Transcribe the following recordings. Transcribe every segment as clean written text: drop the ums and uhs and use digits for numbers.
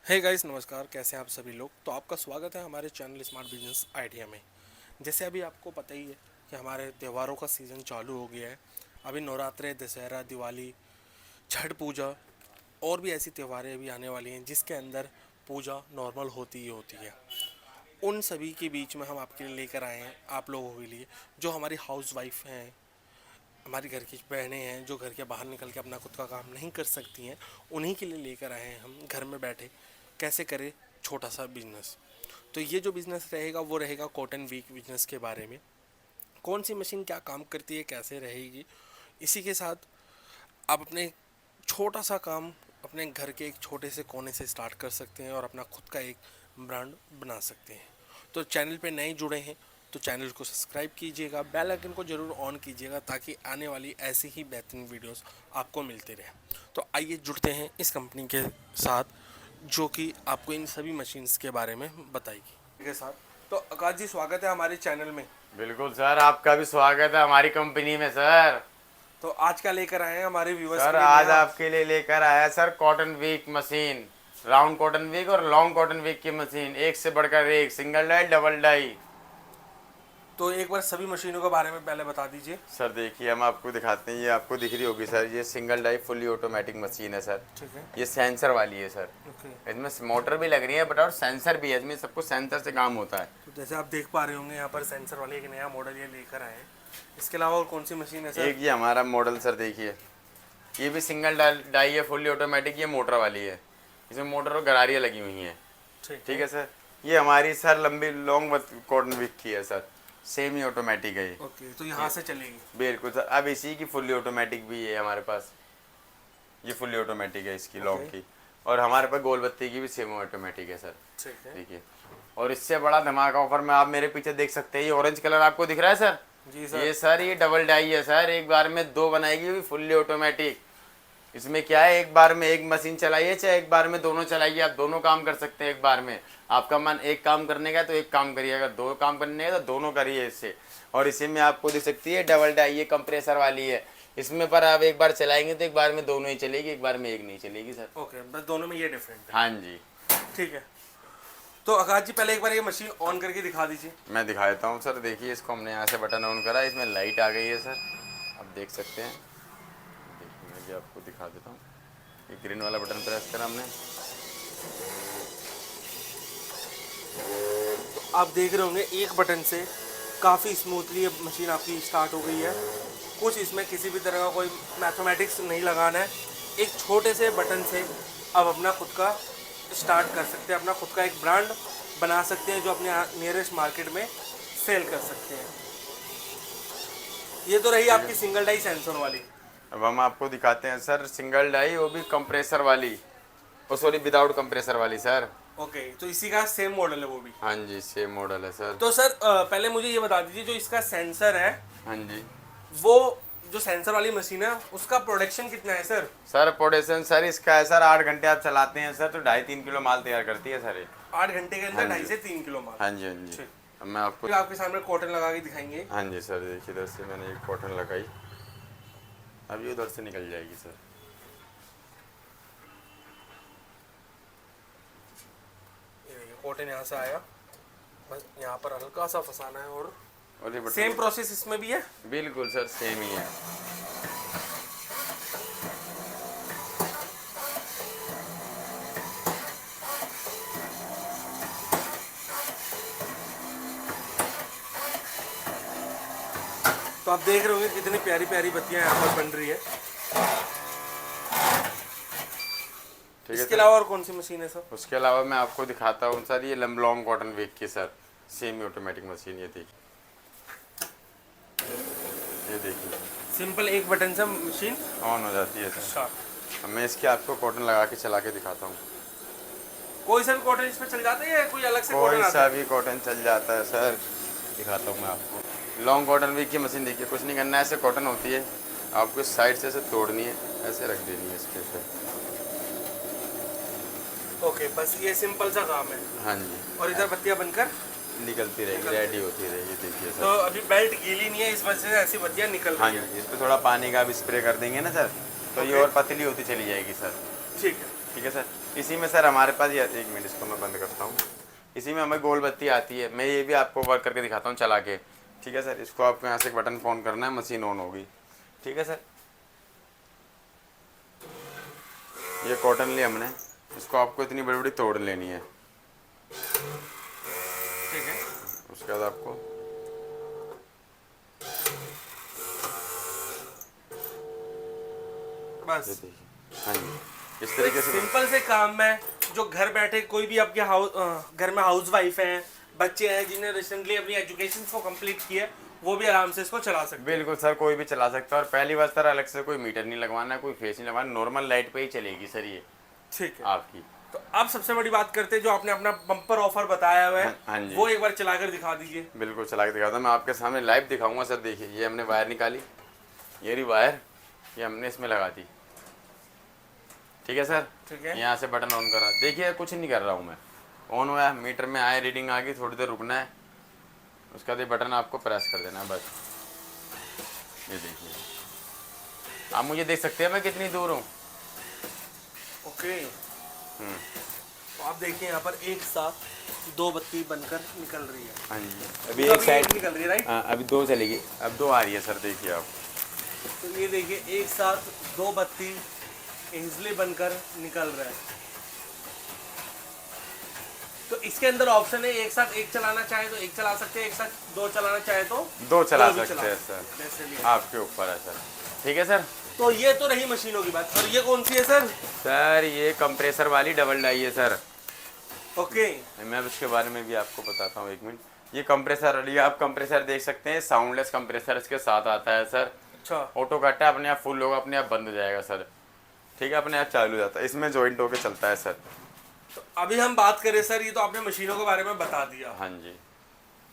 Hey guys, नमस्कार। कैसे हैं आप सभी लोग। तो आपका स्वागत है हमारे चैनल स्मार्ट बिजनेस आइडिया में। जैसे अभी आपको पता ही है कि हमारे त्योहारों का सीज़न चालू हो गया है। अभी नवरात्रे, दशहरा, दिवाली, छठ पूजा और भी ऐसी त्योहारें अभी आने वाली हैं जिसके अंदर पूजा नॉर्मल होती ही होती है। उन सभी के बीच में हम आपके लिए लेकर आए हैं, आप लोगों के लिए, जो हमारी हाउस वाइफ हैं, हमारी घर की बहनें हैं, जो घर के बाहर निकल के अपना खुद का काम नहीं कर सकती हैं, उन्हीं के लिए लेकर आए हैं हम घर में बैठे कैसे करें छोटा सा बिजनेस। तो ये जो बिज़नेस रहेगा वो रहेगा कॉटन वीक बिजनेस के बारे में। कौन सी मशीन क्या काम करती है, कैसे रहेगी, इसी के साथ आप अपने छोटा सा काम अपने घर के एक छोटे से कोने से स्टार्ट कर सकते हैं और अपना खुद का एक ब्रांड बना सकते हैं। तो चैनल पे नए जुड़े हैं तो चैनल को सब्सक्राइब कीजिएगा, बेल आइकन को ज़रूर ऑन कीजिएगा ताकि आने वाली ऐसी ही बेहतरीन वीडियोस आपको मिलते रहें। तो आइए जुड़ते हैं इस कंपनी के साथ जो कि आपको इन सभी मशीन्स के बारे में बताएगी के साथ। तो आकाश जी, स्वागत है हमारे चैनल में। बिल्कुल सर, आपका भी स्वागत है हमारी कंपनी में सर। तो आज क्या लेकर आए हैं हमारे व्यूवर्स सर के लिए आज नया? आपके लिए लेकर आया sir cotton wick machine. Round cotton wick और लॉन्ग कॉटन वीक की मशीन, एक से बढ़कर एक, सिंगल डाई, डबल डाई। तो एक बार सभी मशीनों के बारे में पहले बता दीजिए। सर देखिए, हम आपको दिखाते हैं, ये आपको दिख रही होगी सर, ये single die fully automatic machine है सर। ठीक है। ये सेंसर वाली है सर। ओके। इसमें मोटर भी लग रही है बट और सेंसर भी है, इसमें सब कुछ सेंसर से काम होता है। तो जैसे आप देख पा रहे होंगे यहाँ पर सेंसर वाले एक नया मॉडल ये लेकर आए हैं। इसके अलावा और कौन सी मशीन है सर? एक ये हमारा मॉडल सर देखिए, ये भी सिंगल डाई है, फुली ऑटोमेटिक, ये मोटर वाली है। इसमें मोटर और गरारियाँ लगी हुई हैं। ठीक है सर। ये हमारी सर लंबी लॉन्ग कॉटन विक की है सर, सेमी ऑटोमेटिक है ये। ओके, तो यहाँ से चलेगी। बिल्कुल सर। अब इसी की फुली ऑटोमेटिक भी है हमारे पास, ये फुली ऑटोमेटिक है इसकी लॉन्ग की। और हमारे पास गोल बत्ती की भी सेमी ऑटोमेटिक है सर। ठीक है। देखिए, और इससे बड़ा धमाका ऑफर में आप मेरे पीछे देख सकते हैं, ये ऑरेंज कलर आपको दिख रहा है सर। जी सर। ये सर ये डबल डाई है सर, एक बार में दो बनाएगी, भी फुल्ली ऑटोमेटिक। इसमें क्या है, एक बार में एक मशीन चलाइए चाहे एक बार में दोनों चलाइए, आप दोनों काम कर सकते हैं एक बार में। आपका मन एक काम करने का तो एक काम करिए, अगर दो काम करने का तो दोनों करिए इससे। और इसी में आपको दिख सकती है डबल डाई, ये कंप्रेसर वाली है। इसमें पर आप एक बार चलाएंगे तो एक बार में दोनों ही चलेगी, एक बार में एक नहीं चलेगी सर। ओके, बस दोनों में ये डिफरेंट है। हाँ जी। ठीक है। तो आकाश जी, पहले एक बार ये मशीन ऑन करके दिखा दीजिए। मैं दिखा देता हूँ सर। देखिए, इसको हमने यहाँ से बटन ऑन करा, इसमें लाइट आ गई है सर, आप देख सकते हैं। देखिए, मैं भी आपको दिखा देता हूँ। ये ग्रीन वाला बटन प्रेस करा हमने। तो आप देख रहे होंगे एक बटन से काफ़ी स्मूथली ये मशीन आपकी स्टार्ट हो गई है। कुछ इसमें किसी भी तरह का कोई मैथमेटिक्स नहीं लगाना है। एक छोटे से बटन से आप अपना खुद का स्टार्ट कर सकते हैं, अपना खुद का एक ब्रांड बना सकते हैं जो अपने नियरेस्ट मार्केट में सेल कर सकते हैं। ये तो रही आपकी सिंगल डाई सेंसर वाली। अब हम आपको दिखाते हैं सर सिंगल डाई, वो भी कंप्रेसर वाली, ओ सॉरी विदाउट कंप्रेसर वाली सर। ओके, तो इसी का सेम मॉडल है वो भी। हाँ जी, सेम मॉडल है सर। तो सर पहले मुझे ये बता दीजिए, जो इसका सेंसर है हाँ जी। वो जो सेंसर वाली मशीन है उसका प्रोडक्शन कितना है सर? सर प्रोडक्शन सर इसका है सर, 8 घंटे आप चलाते हैं सर तो 2.5-3 किलो माल तैयार करती है सर ये। 8 घंटे के अंदर हाँ जी। 2.5 से 3 किलो माल। हाँ जी, हाँ जी। ठीक। अब मैं आपको फिर आपके सामने कॉटन लगा के दिखाएंगे। हाँ जी सर, देखिए इधर से मैंने एक कॉटन लगाई, अब ये उधर से निकल जाएगी सर। ये देखिए, कॉटन यहाँ से आया, बस यहाँ पर हल्का सा फंसाना है। और और ये सेम प्रोसेस इसमें भी है। बिल्कुल सर सेम ही है। तो आप देख रहे होंगे कितनी प्यारी प्यारी बत्तियां यहाँ पर बन रही है। ठीक है इसके सर। अलावा और कौन सी मशीन है सर? उसके अलावा मैं आपको दिखाता हूँ सर, ये लॉन्ग कॉटन वीक की सर सेमी ऑटोमेटिक मशीन, ये देखिए, ये देखिए सिंपल एक बटन से मशीन ऑन हो जाती है सर। स्टार्ट। अब मैं इसके आपको कॉटन लगा के चला के दिखाता हूँ। कोई सा भी कॉटन इसमें चल जाता है या कोई अलग से कोई कॉटन आता सा है? भी कॉटन चल जाता है सर, दिखाता हूँ मैं आपको। लॉन्ग कॉटन वीक की मशीन देखिए, कुछ नहीं करना है, ऐसे कॉटन होती है, आपको इस साइड से ऐसे तोड़नी है, ऐसे रख देनी है इसके पे। ओके, बस ये सिंपल सा काम है। हाँ जी। और इधर बत्तियां बनकर निकलती रहेगी, रेडी होती रहेगी, देखिए तो सर। अभी बेल्ट गीली नहीं है, इस वजह से ऐसी बत्तियां निकल हाँ रही जी, है। इस पर थोड़ा पानी का भी स्प्रे कर देंगे ना सर, तो ये ओके। और पतली होती चली जाएगी सर। ठीक है। ठीक है सर। इसी में सर हमारे पास ये, एक मिनट इसको मैं बंद करता हूँ। इसी में हमें गोल बत्ती आती है, मैं ये भी आपको वर्क करके दिखाता हूँ चला के। ठीक है सर, इसको आपको यहाँ से एक बटन फोन करना है, मशीन ऑन होगी। ठीक है सर, ये कॉटन ली हमने, इसको आपको इतनी बड़ी बड़ी तोड़ लेनी है। ठीक है, उसके बाद आपको ये बस देखिए, हाँ जी, इस तो एक तरीके से। सिंपल से काम है जो घर बैठे कोई भी आपके घर में हाउस वाइफ हैं, बच्चे हैं जिन्हें रिसेंटली अपनी एजुकेशन को कंप्लीट किया है, वो भी आराम से इसको चला सकते हैं। बिल्कुल सर, कोई भी चला सकता है। और पहली बात सर, अलग से कोई मीटर नहीं लगवाना है, कोई फेस नहीं लगवाना, नॉर्मल लाइट पे ही चलेगी सर ये ठीक है, आपकी। तो अब सबसे बड़ी बात करते हैं, जो आपने अपना बम्पर ऑफर बताया हुआ है, हाँ जी, वो एक बार चलाकर दिखा दीजिए। बिल्कुल चला के दिखाता हूँ, मैं आपके सामने लाइव दिखाऊंगा सर। देखिए, ये हमने वायर निकाली, ये रही वायर, ये हमने इसमें लगा दी। ठीक है सर, ठीक है, यहाँ से बटन ऑन करा, देखिए कुछ नहीं कर रहा हूँ मैं, ऑन हुआ, मीटर में आए, रीडिंग आ गई, थोड़ी देर रुकना है, उसका बाद ये बटन आपको प्रेस कर देना है बस। ये देखिए, आप मुझे देख सकते हैं मैं कितनी दूर हूँ। ओके। तो आप देखिए यहाँ पर एक साथ दो बत्ती बनकर निकल रही है। हाँ जी, अभी तो एक साइड निकल रही है, राइट? हाँ, अभी दो चलेगी, अब दो आ रही है सर, देखिए आप। तो ये देखिए एक साथ दो बत्ती इजिली बनकर निकल रहा है। तो इसके अंदर ऑप्शन है, एक साथ एक चलाना चाहे तो एक चला सकते हैं, एक साथ दो चलाना चाहे तो दो चला भी सकते हैं सर, जैसे भी है। आपके ऊपर है सर। ठीक है सर। तो ये तो रही मशीनों की बात, और ये कौन सी है सर? सर ये कंप्रेसर वाली डबल डाई है सर। ओके, मैं अब इसके बारे में भी आपको बताता हूँ, एक मिनट। ये कंप्रेसर वाली, आप कंप्रेसर देख सकते हैं, साउंडलेस कंप्रेसर इसके साथ आता है सर। अच्छा, ऑटो कट है, अपने आप फुल होगा, अपने आप बंद हो जाएगा सर। ठीक है, अपने आप चालू हो जाता है, इसमें जॉइंट होके चलता है सर। तो अभी हम बात करें सर, ये तो आपने मशीनों के बारे में बता दिया, हाँ जी,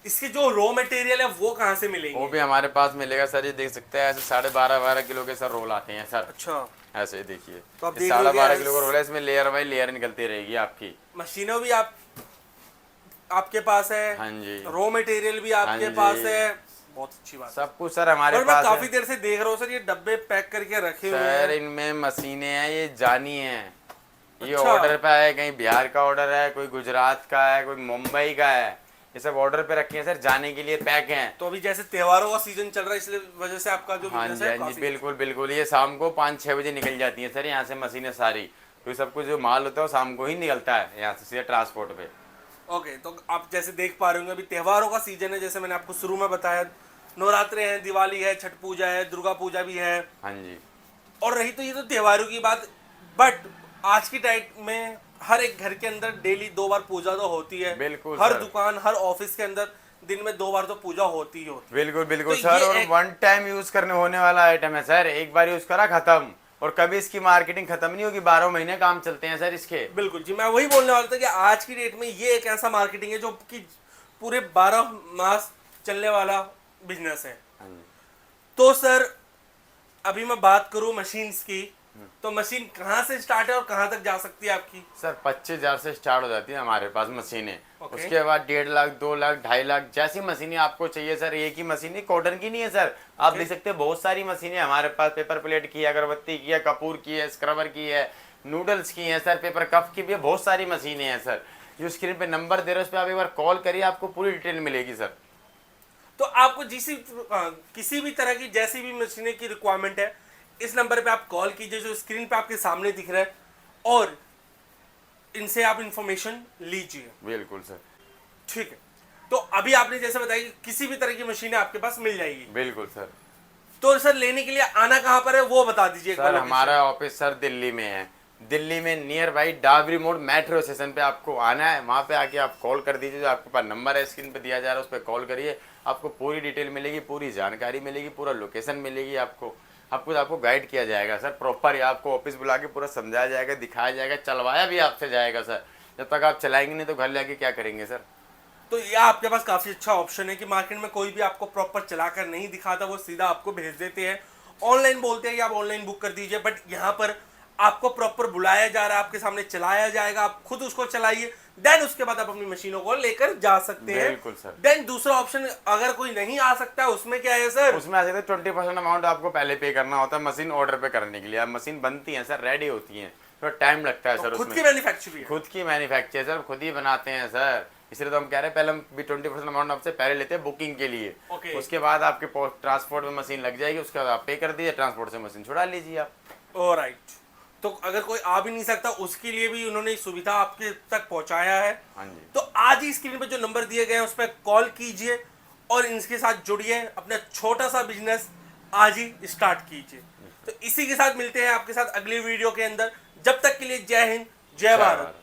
इसके जो रॉ मटेरियल है वो कहाँ से वो मिलेंगे? भी हमारे पास मिलेगा सर। ये देख सकते हैं, ऐसे 12.5 किलो के सर रोल आते हैं सर। अच्छा, ऐसे देखिए, तो आप ये देख 12.5 लीजिए, किलो का रोल है, इसमें लेयर बाई लेयर निकलती रहेगी आपकी। मशीनों भी आपके पास है, हाँ जी, रॉ मटेरियल भी आपके हाँ जी। पास है, बहुत अच्छी बात है। सब कुछ सर हमारे और मैं पास काफी है देर से देख रहा हूँ सर, ये डब्बे पैक करके रखे हुए सर। हैं। इनमें मशीनें हैं, ये जानी हैं, ये अच्छा। ऑर्डर पे है, कहीं बिहार का ऑर्डर है, कोई गुजरात का है, कोई मुंबई का है, ये सब ऑर्डर पे रखे हैं सर, जाने के लिए पैक हैं। तो अभी जैसे त्योहारों का सीजन चल रहा है, इसलिए वजह से आपका जो हाँ बिजनेस जी, है हाँ जी, काफी बिल्कुल बिल्कुल। ये शाम को 5-6 बजे निकल जाती है सर यहाँ से मशीनें सारी, तो सब कुछ जो माल होता है वो शाम को ही निकलता है यहाँ से सीधे ट्रांसपोर्ट पे। ओके। तो आप जैसे देख पा रहे होंगे, अभी त्योहारों का सीजन है, जैसे मैंने आपको शुरू में बताया, नवरात्रे हैं, दिवाली है, छठ पूजा है, दुर्गा पूजा भी है, हाँ जी, और रही तो ये तो त्योहारों की बात, बट आज की टाइम में हर एक घर के अंदर डेली 2 बार पूजा तो होती है। बिल्कुल हर सर। दुकान, हर ऑफिस के अंदर दिन में 2 बार तो पूजा होती ही होती है। बिल्कुल बिल्कुल तो सर। ये और एक- वन टाइम यूज करने होने वाला आइटम है सर, एक बार यूज करा खत्म, और कभी इसकी मार्केटिंग खत्म नहीं होगी, 12 महीने काम चलते हैं सर इसके। बिल्कुल जी, मैं वही बोलने वाला था कि आज की डेट में ये एक ऐसा मार्केटिंग है जो कि पूरे 12 मास चलने वाला बिजनेस है। हाँ जी, तो सर अभी मैं बात करूं मशीन्स की, तो मशीन कहाँ से स्टार्ट है और कहाँ तक जा सकती है आपकी? सर 25,000 से स्टार्ट हो जाती है हमारे पास मशीनें। ओके। उसके बाद 1.5 लाख, 2 लाख, 2.5 लाख जैसी मशीनें आपको चाहिए सर। एक ही मशीन कॉटन की नहीं है सर, आप ओके। देख सकते हैं बहुत सारी मशीनें हमारे पास, पेपर प्लेट की है, अगरबत्ती की है, कपूर की है, स्क्रबर की है, नूडल्स की है सर, पेपर कप की भी है, बहुत सारी मशीनें हैं सर। जो स्क्रीन पे नंबर दे रहे हैं उस पर आप एक बार कॉल करिए, आपको पूरी डिटेल मिलेगी सर। तो आपको किसी भी तरह की जैसी भी मशीनें की रिक्वायरमेंट है, इस नंबर पे आप कॉल कीजिए जो स्क्रीन पे आपके सामने दिख रहा है, और इनसे आप इंफॉर्मेशन लीजिए। बिल्कुल सर, ठीक है। तो अभी आपने जैसे बताया कि किसी भी तरह की मशीनें आपके पास मिल जाएगी, बिल्कुल सर। तो सर लेने के लिए आना कहाँ पर है वो बता दीजिए एक बार सर लोकेशन। हमारा ऑफिस सर दिल्ली में है, दिल्ली में नियर बाई डाबरी मोड़ मेट्रो स्टेशन पे आपको आना है। वहाँ पे आके आप कॉल कर दीजिए, जो आपके पास नंबर है स्क्रीन पे दिया जा रहा है उस पर कॉल करिए, आपको पूरी डिटेल मिलेगी, पूरी जानकारी मिलेगी, पूरा लोकेशन मिलेगी, आपको गाइड किया जाएगा सर प्रॉपर। आपको ऑफिस बुला के पूरा समझाया जाएगा, दिखाया जाएगा, चलवाया भी आपसे जाएगा सर। जब तक आप चलाएंगे नहीं तो घर ले आके क्या करेंगे सर। तो ये आपके पास काफी अच्छा ऑप्शन है कि मार्केट में कोई भी आपको प्रॉपर चलाकर नहीं दिखाता, वो सीधा आपको भेज देते हैं। ऑनलाइन बोलते हैं कि आप ऑनलाइन बुक कर दीजिए, बट यहाँ पर आपको प्रॉपर बुलाया जा रहा है, आपके सामने चलाया जाएगा, आप खुद उसको चलाइए, देन उसके बाद आप अपनी मशीनों को लेकर जा सकते हैं। बिल्कुल सर। देन दूसरा ऑप्शन, अगर कोई नहीं आ सकता है, उसमें क्या है सर? उसमें आ सकते 20% अमाउंट आपको पहले पे करना होता है मशीन ऑर्डर पे करने के लिए। अब मशीन बनती है सर, रेडी होती हैं, थोड़ा टाइम लगता है सर खुद उसमें। की मैन्युफैक्चरिंग है? खुद की मैन्युफैक्चर सर, खुद ही बनाते हैं सर, इसलिए तो हम कह रहे हैं पहले हम भी 20% अमाउंट आपसे पहले लेते हैं बुकिंग के लिए। Okay. उसके बाद आपके ट्रांसपोर्ट में मशीन लग जाएगी, उसके बाद आप पे कर दीजिए, ट्रांसपोर्ट से मशीन छुड़ा लीजिए आप। ऑलराइट। तो अगर कोई आ भी नहीं सकता उसके लिए भी उन्होंने सुविधा आपके तक पहुंचाया है। हाँ जी। तो आज ही स्क्रीन पर जो नंबर दिए गए हैं उस पर कॉल कीजिए और इनके साथ जुड़िए, अपना छोटा सा बिजनेस आज ही स्टार्ट कीजिए। तो इसी के साथ मिलते हैं आपके साथ अगली वीडियो के अंदर। जब तक के लिए जय हिंद, जय भारत।